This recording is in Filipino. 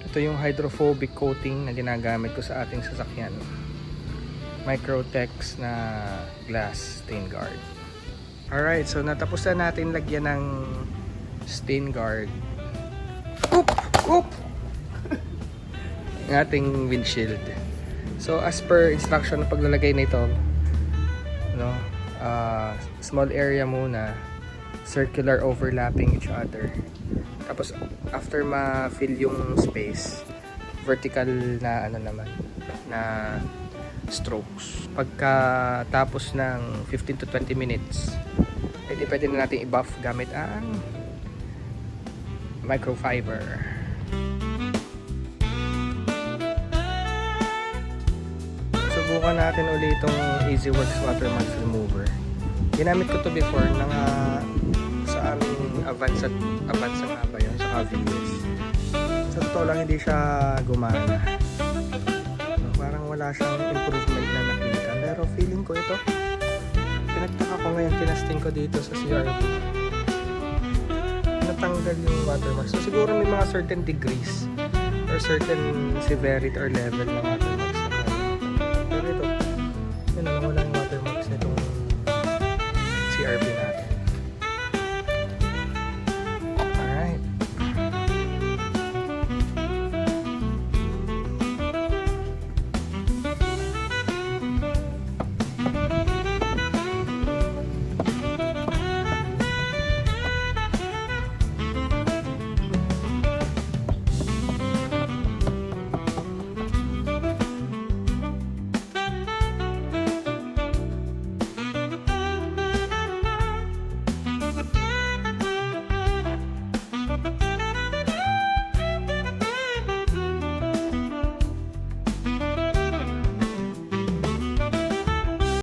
Ito yung hydrophobic coating na ginagamit ko sa ating sasakyan. Microtex na glass stain guard. Alright, so natapos na natin lagyan ng stain guard. Oop! Oop! Ang ating windshield. So as per instruction na paglalagay nito, no, small area muna, circular overlapping each other. Tapos after ma-fill yung space, vertical na ano naman, na strokes. Pagka tapos ng 15 to 20 minutes, pwede na natin i-buff gamit ang microfiber. Subukan natin ulit itong EasyWorks Watermarks Remover. Ginamit ko to before sa aming Avance nga ba yun, sa VS. Sa totoo lang hindi siya gumana. Parang wala siyang improvement na nakita. Pero feeling ko ito, pinagtaka ko ngayon, tinasting ko dito sa CRV. Natanggal yung watermarks. So siguro may mga certain degrees or certain severity or level ng